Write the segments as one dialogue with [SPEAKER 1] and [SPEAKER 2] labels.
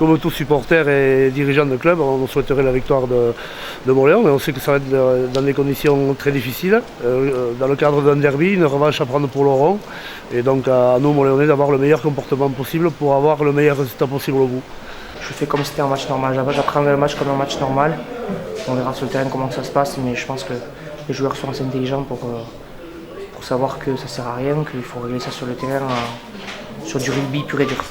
[SPEAKER 1] comme tous supporters et dirigeants de club, on souhaiterait la victoire de Montléon, mais on sait que ça va être dans des conditions très difficiles, dans le cadre d'un derby, une revanche à prendre pour Laurent, et donc à nous Montléonais d'avoir le meilleur comportement possible pour avoir le meilleur résultat possible au bout.
[SPEAKER 2] Je fais comme si c'était un match normal, j'apprends le match comme un match normal, on verra sur le terrain comment ça se passe, mais je pense que les joueurs sont assez intelligents pour savoir que ça sert à rien, qu'il faut régler ça sur le terrain, sur du rugby pur et dur.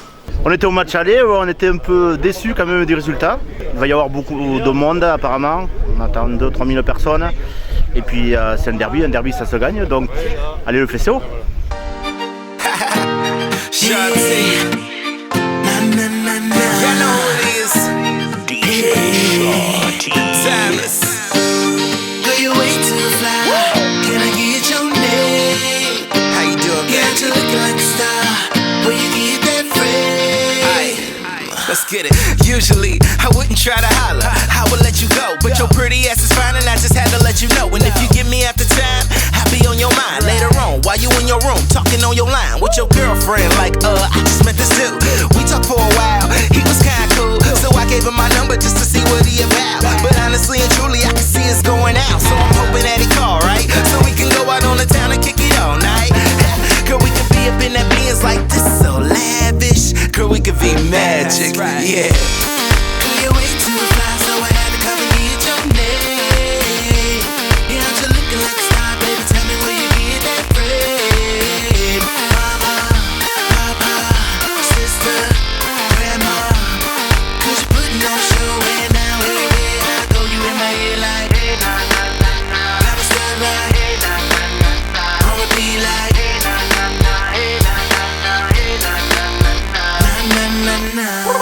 [SPEAKER 3] On était au match aller, on était un peu déçus quand même du résultat. Il va y avoir beaucoup de monde apparemment, on attend 2-3 000 personnes. Et puis c'est un derby ça se gagne, donc allez le FCO.
[SPEAKER 4] Let's get it. Usually, I wouldn't try to holler. I would let you go, but your pretty ass is fine, and I just had to let you know. And if you give me after time, I'll be on your mind later on while you in your room talking on your line with your girlfriend. Like, I just met this dude. We talked for a while. He was kinda cool, so I gave him my number just to see what he about. But honestly and truly, I can see it's going out, so I'm hoping that he call, right? So we can go out on the town and kick it all night. Girl, we could be up in that Benz like this, so lavish. Girl, we could be magic, yeah. Girl, you're way too fly, so I had to come and get your name. Yeah, I'm just looking like a star, baby. Tell me where you get that bread. Mama, papa, sister, grandma. 'Cause you're putting on show, and now everywhere I go, you in my head like, hey, nah, nah, nah, nah. Got me stuck like, hey, nah, nah, nah, nah. I'ma be like, hey, nah, nah, nah, hey, nah, nah, nah, hey, nah, nah, nah, nah.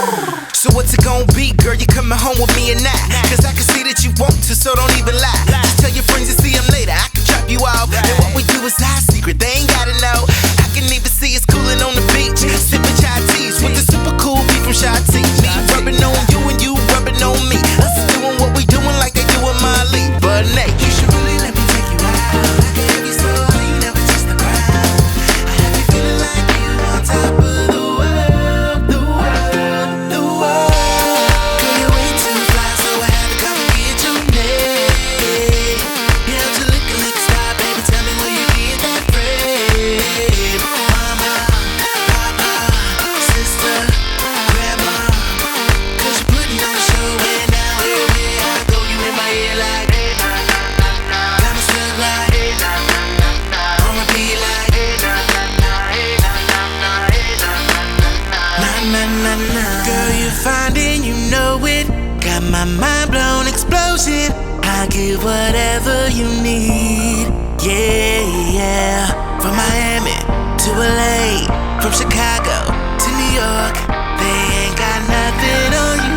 [SPEAKER 4] So what's it gon' be, girl? You coming home with me or not? 'Cause I can see that you want to, so don't even lie. Just tell your friends to see them later, I can drop you off. And what we do is our secret, they ain't gotta know. I can even see us cooling on the beach, sipping chai teas with the super cool beat from Shy T. Me rubbing on you and you rubbing on me. Us doing what we doing like they do in Molly. But Nate, you should really let me take you out. I can have you so high, you never touch the ground. I have you feeling like you on top of the world, the world, the world. Girl, you're way too fly, so I had to come and get your name. Yeah, I'm just looking like a star, baby. Tell me where you get that bread. Mama, papa, sister, grandma. 'Cause you're putting on a show, and now everywhere I go, you in my head like, hey, nah, nah, nah, nah. Got me stuck like, hey, nah, nah, nah, nah. I'ma be like, hey, nah, nah, nah, hey, nah, nah, nah, hey, nah, nah, nah, nah, nah. Girl, you're fine and you know it. Got my mind blown, explosion. I'll give whatever you need. Yeah, yeah. From Miami to LA, from Chicago to New York, they ain't got nothing on you.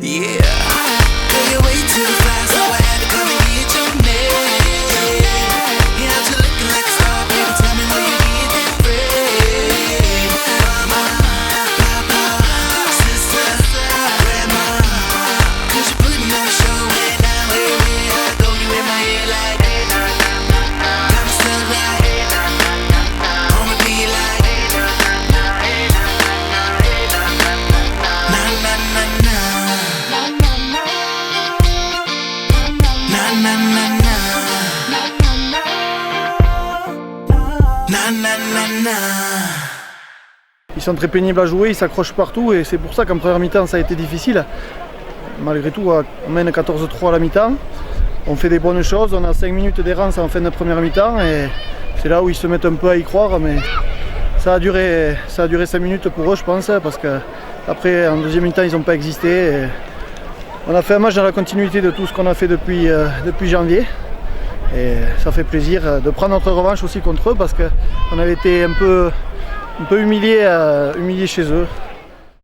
[SPEAKER 4] Yeah. Girl, you're way too fly, so I had to come and get your name. Yeah, I'm just looking like a star, baby. Tell me where you get that bread. Mama, papa, sister, grandma. 'Cause you're putting on a show, and now everywhere I go, you in my head like, hey, nah, nah, nah, nah. Got me stuck like, hey, nah, nah, nah, nah. I'ma be like, hey, nah, nah, nah, hey, nah, nah, nah, hey, nah, nah, nah, nah, nah, nah, nah.
[SPEAKER 5] Ils sont très pénibles à jouer, ils s'accrochent partout et c'est pour ça qu'en première mi-temps ça a été difficile. Malgré tout, on mène 14-3 à la mi-temps. On fait des bonnes choses, on a 5 minutes d'errance en fin de première mi-temps et c'est là où ils se mettent un peu à y croire, mais ça a duré 5 minutes pour eux, je pense, parce qu'après en deuxième mi-temps ils n'ont pas existé. Et on a fait un match dans la continuité de tout ce qu'on a fait depuis janvier. Et ça fait plaisir de prendre notre revanche aussi contre eux parce qu'on avait été un peu humiliés chez eux.